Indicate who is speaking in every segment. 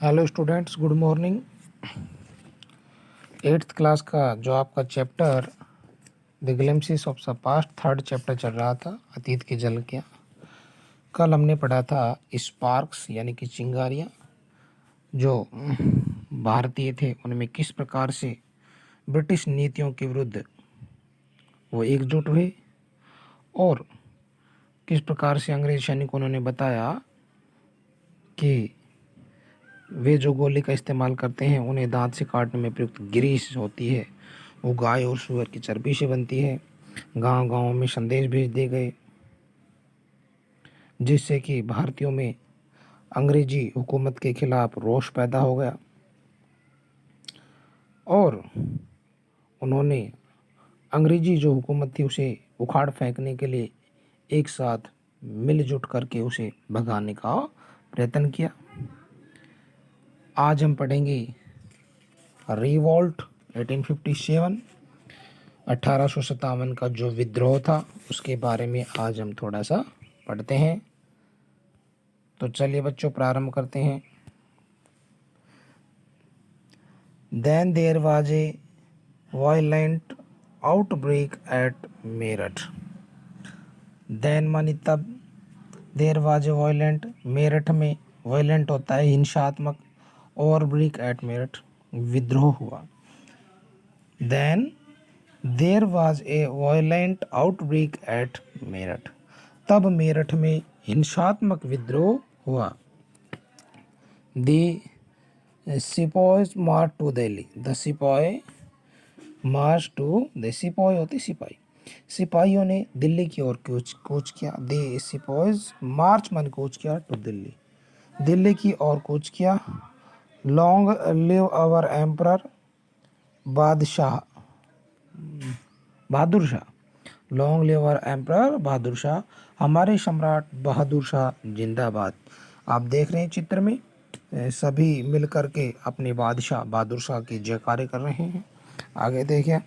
Speaker 1: Hello students, good morning. 8th class का जो आपका chapter the glimpses of the past third chapter चल रहा था, अतीत की झलकियाँ। कल हमने पढ़ा था स्पार्क्स यानी कि चिंगारियाँ जो भारतीय थे, उनमें किस प्रकार से ब्रिटिश नीतियों के विरुद्ध वो एकजुट हुए और किस प्रकार से अंग्रेज सैनिकों ने बताया कि वे जो गोली का इस्तेमाल करते हैं उन्हें दांत से काटने में प्रयुक्त ग्रीस होती है, वो गाय और सूअर की चर्बी से बनती है। गांव-गांव में संदेश भेज दिए गए जिससे कि भारतीयों में अंग्रेजी हुकूमत के खिलाफ रोष पैदा हो गया और उन्होंने अंग्रेजी जो हुकूमत थी उसे उखाड़ फेंकने के लिए एक साथ मिलजुट करके उसे भगाने का प्रयत्न किया। आज हम पढ़ेंगे रिवॉल्ट 1857, 1857 का जो विद्रोह था उसके बारे में आज हम थोड़ा सा पढ़ते हैं। तो चलिए बच्चों, प्रारंभ करते हैं। Then there was a violent outbreak at Meerut. Then मानी तब, there was a violent, Meerut में violent होता है हिंसात्मक, outbreak at मेरठ विद्रोह हुआ। Then there was a violent outbreak at Meerut, तब मेरठ में हिंसात्मक विद्रोह हुआ। The sipahis march to Delhi, the sipahi march to the सिपाही होती सिपाही, सिपाहियों ने दिल्ली की ओर कूच किया। द सिपाहीज मार्च मन कूच किया टू दिल्ली, दिल्ली की ओर कूच किया। लॉन्ग लिव आवर एम्परर, बादशाह Bahadur Shah, long live our emperor Bahadur Shah, हमारे सम्राट बहादुर शाह जिंदाबाद। आप देख रहे हैं चित्र में सभी मिल कर के अपने बादशाह बहादुर शाह की जयकारे कर रहे हैं। आगे देखिए,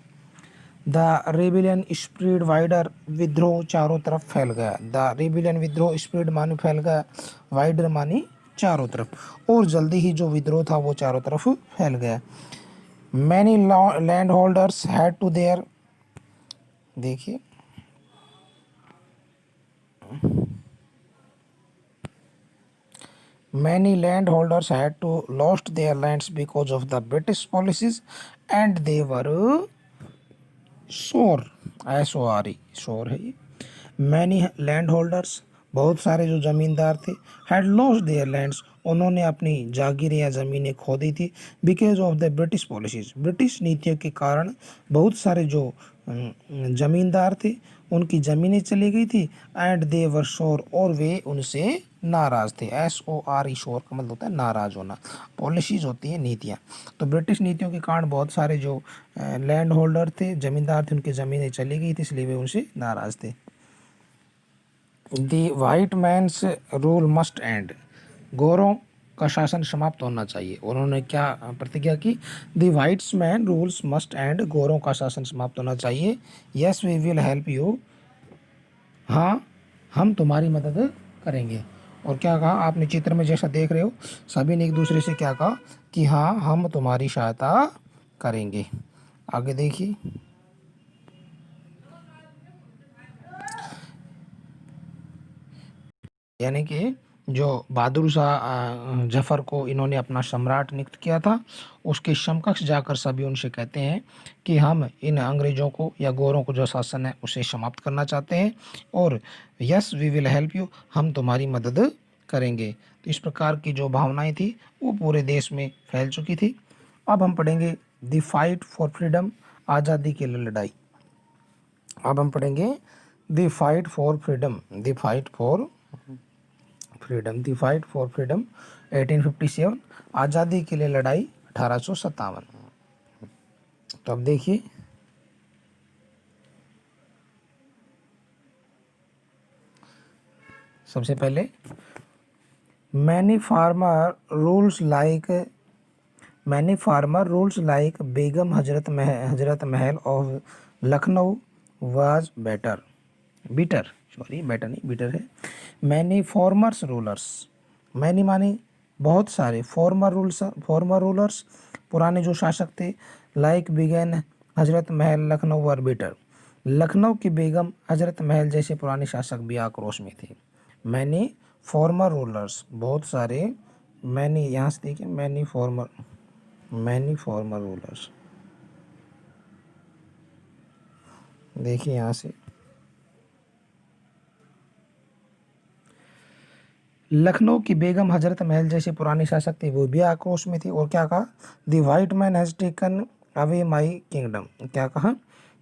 Speaker 1: द रेबिलियन स्प्रेड वाइडर, विद्रोह चारों तरफ फैल गया। द रेबिलियन विद्रोह, स्प्रेड मानी फैल गया, वाइडर मानी चारों तरफ, और जल्दी ही जो विद्रोह था वो चारों तरफ फैल गया। Many landholders had to there, देखिए many landholders had to lost their lands because of the British policies and they were sore, S-O-R-E, sore है ये। Many landholders, बहुत सारे जो जमींदार थे, had lost their lands, उन्होंने अपनी जागीरें या ज़मीनें खो दी थी। Because of the British policies, British नीतियों के कारण बहुत सारे जो जमींदार थे उनकी ज़मीनें चली गई थी। एंड दे वर शोर, और वे उनसे नाराज़ थे। SORE, शोर का मतलब होता है नाराज़ होना। पॉलिसीज़ होती हैं नीतियाँ। तो ब्रिटिश नीतियों के कारण बहुत सारे जो लैंड होल्डर थे, ज़मींदार थे, उनकी ज़मीनें चली गई थी, इसलिए वे उनसे नाराज़ थे। The white man's rule must end, गोरों का शासन समाप्त होना चाहिए। उन्होंने क्या प्रतिज्ञा की? The whites man rules must end, गोरों का शासन समाप्त होना चाहिए। Yes we will help you, हाँ हम तुम्हारी मदद करेंगे। और क्या कहा आपने चित्र में जैसा देख रहे हो, सभी ने एक दूसरे से क्या कहा कि हाँ हम तुम्हारी सहायता करेंगे। आगे देखिए, यानी कि जो बहादुर शाह जफ़र को इन्होंने अपना सम्राट नियुक्त किया था, उसके समकक्ष जाकर सभी उनसे कहते हैं कि हम इन अंग्रेज़ों को या गोरों को जो शासन है उसे समाप्त करना चाहते हैं, और yes we will help you, हम तुम्हारी मदद करेंगे। तो इस प्रकार की जो भावनाएं थी वो पूरे देश में फैल चुकी थी। अब हम पढ़ेंगे द फाइट फॉर फ्रीडम, आज़ादी के लिए लड़ाई। अब हम पढ़ेंगे the fight for freedom, the fight for freedom, the fight for freedom 1857, आज़ादी के लिए लड़ाई 1857। तो अब देखिए, सबसे पहले many farmer rules like Begum Hazrat Mahal of Lucknow was better, beater, sorry better नहीं बीटर है। Many formers rulers, many many बहुत सारे फॉर्मर रूलर्स, पुराने जो शासक थे, लाइक बिगेन हजरत महल लखनऊ वर बिटर, लखनऊ की बेगम हजरत महल जैसे पुराने शासक भी आक्रोश में थे। मैनी फॉर्मर रूलर्स, बहुत सारे, मैनी यहाँ से देखिए, मैनी फॉर्मर रूलर्स, देखिए यहाँ से लखनऊ की बेगम हजरत महल जैसे पुराने शासक थे, वो भी आक्रोश में थे। और क्या कहा, the white man has taken away my kingdom, क्या कहा,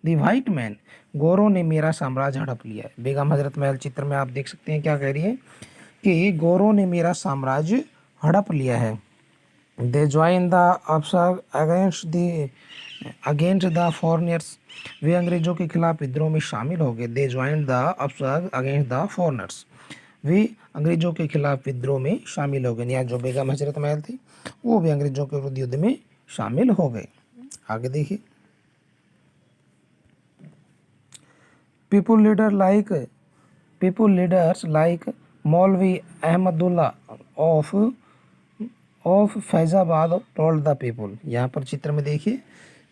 Speaker 1: द वाइट मैन, गोरों ने मेरा साम्राज्य हड़प लिया है। बेगम हजरत महल चित्र में आप देख सकते हैं क्या कह रही है कि गोरों ने मेरा साम्राज्य हड़प लिया है। दे ज्वाइन द अफसर अगेंस्ट द फॉरनर्स, वे अंग्रेजों के खिलाफ विद्रोह में शामिल हो गए। दे ज्वाइन द अफसर अगेंस्ट द फॉरनर्स, वे अंग्रेजों के खिलाफ विद्रोह में शामिल हो गए। यहाँ जो बेगम हजरत महल थी वो भी अंग्रेजों के विरुद्ध युद्ध में शामिल हो गए। आगे देखिए, पीपुल लीडर्स लाइक मौलवी Ahmadullah of Faizabad told the people, यहाँ पर चित्र में देखिए,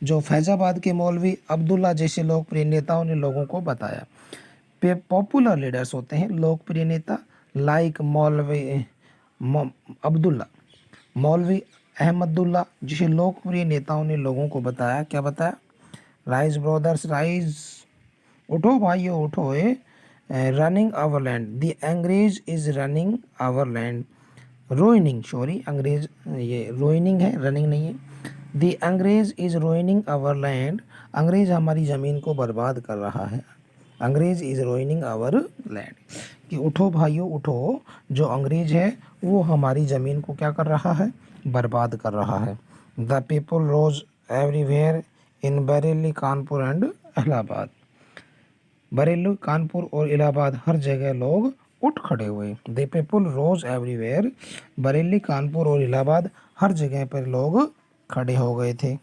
Speaker 1: जो फैज़ाबाद के मौलवी अब्दुल्ला जैसे लोकप्रिय नेताओं ने लोगों को बताया। पॉपुलर लीडर्स होते हैं लोकप्रिय नेता, लाइक अब्दुल्ला, मौलवी अहमदुल्ला जिसे लोकप्रिय नेताओं ने लोगों को बताया, क्या बताया, राइज ब्रदर्स राइज, उठो भाइयों उठो, रनिंग आवर लैंड, द अंग्रेज is running our land, ruining, sorry अंग्रेज, ये रोइनिंग है, रनिंग नहीं है। द अंग्रेज इज रोइनिंग आवर लैंड, अंग्रेज हमारी ज़मीन को बर्बाद कर रहा है। अंग्रेज इज रोइनिंग आवर लैंड, कि उठो भाइयों उठो, जो अंग्रेज है वो हमारी ज़मीन को क्या कर रहा है, बर्बाद कर रहा है। The people rose everywhere in Bareilly, Kanpur and Allahabad, Bareilly, Kanpur और इलाहाबाद हर जगह लोग उठ खड़े हुए। The people rose everywhere, Bareilly, Kanpur और इलाहाबाद हर जगह पर लोग खड़े हो गए थे।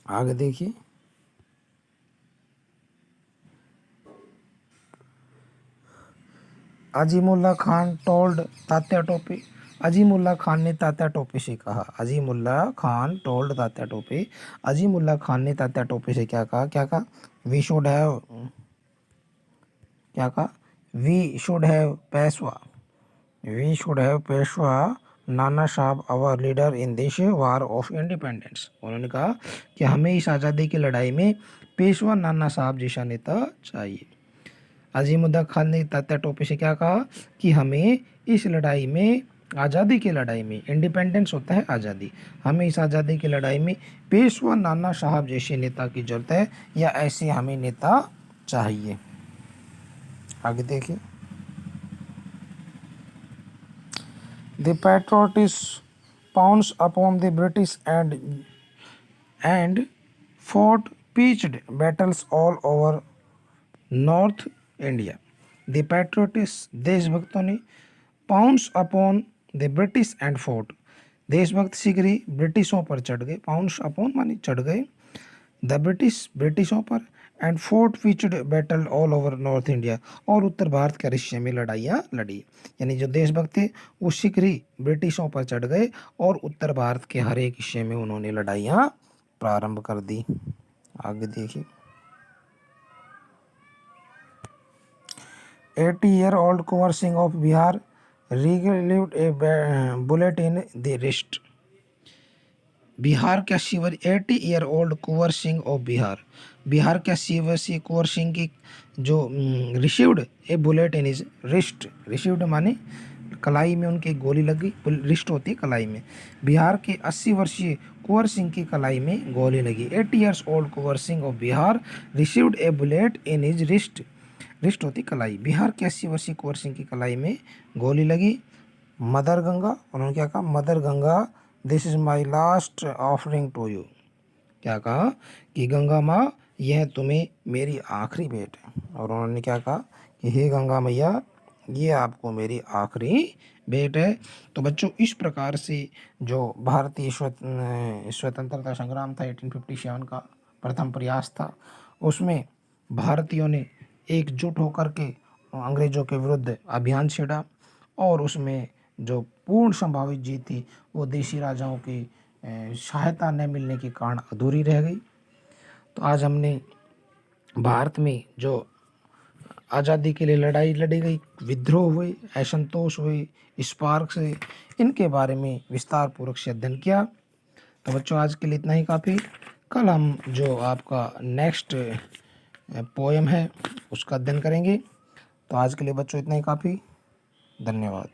Speaker 1: आगे देखिए, अजीमुल्ला खान टोल्ड तात्या टोपे, अजीमुल्ला खान ने तात्या टोपे से कहा, अजीमुल्ला खान टोल्ड तात्या टोपे, अजीमुल्ला खान ने तात्या टोपे से क्या कहा, क्या कहा, वी शुड हैव, क्या कहा, we should have Peshwa, we should have Peshwa Nana Sahib our leader in this war of independence, उन्होंने कहा कि हमें इस आज़ादी की लड़ाई में पेशवा नाना साहब जैसा नेता चाहिए। अजीमुद्दीन खान ने तात्या टोपे से क्या कहा कि हमें इस लड़ाई में, आज़ादी की लड़ाई में, इंडिपेंडेंस होता है आज़ादी, हमें इस आज़ादी की लड़ाई में पेशवा नाना साहब जैसे नेता की जरूरत है, या ऐसे हमें नेता चाहिए। आगे देखिए, the patriots pounce upon the British and fought pitched battles all over north India. The patriots, देशभक्तों ने, pounced upon the British and fought, देशभक्त शीघ्र ही ब्रिटिशों पर चढ़ गए, पाउंड्स अपॉन माने चढ़ गए, द ब्रिटिशों पर, and fort pitched battle all over north India, और उत्तर भारत के हिस्से में लड़ाइयाँ लड़ी। यानी जो देशभक्त थे वो शीघ्र ही ब्रिटिशों पर चढ़ गए और उत्तर भारत के हर एक हिस्से में उन्होंने लड़ाइयाँ प्रारंभ कर दी। आगे देखिए, 80-year-old Kunwar Singh of Bihar relieved A bullet in the wrist, Bihar का शिवर 80-year-old कुंवर सिंह ऑफ बिहार, बिहार का शिवर से कुंवर सिंह की जो received A bullet in is wrist, received माने कलाई में उनके गोली लगी, रिस्ट होती है कलाई में, बिहार के 80 वर्षीय कुंवर सिंह की कलाई में गोली लगी। 80 years old Kunwar Singh of Bihar received A bullet in his wrist, wrist होती कलाई, बिहार के 80 वर्षीय कुंवर सिंह की कलाई में गोली लगी। मदर गंगा, उन्होंने क्या कहा, mother Ganga this is my last offering to you, क्या कहा कि गंगा माँ यह तुम्हें मेरी आखिरी भेंट है, और उन्होंने क्या कहा कि हे गंगा मैया ये आपको मेरी आखिरी भेंट है। तो बच्चों इस प्रकार से जो भारतीय स्वतंत्रता संग्राम था 1857 का प्रथम प्रयास था, उसमें भारतीयों ने एकजुट होकर के अंग्रेज़ों के विरुद्ध अभियान छेड़ा, और उसमें जो पूर्ण संभावित जीत थी वो देशी राजाओं की सहायता न मिलने के कारण अधूरी रह गई। तो आज हमने भारत में जो आज़ादी के लिए लड़ाई लड़ी गई, विद्रोह हुए, असंतोष हुए, स्पार्क्स हुए, इनके बारे में विस्तार पूर्वक से अध्ययन किया। तो बच्चों आज के लिए इतना ही काफ़ी। कल हम जो आपका नेक्स्ट पोएम है उसका अध्ययन करेंगे। तो आज के लिए बच्चों इतना ही काफ़ी। धन्यवाद।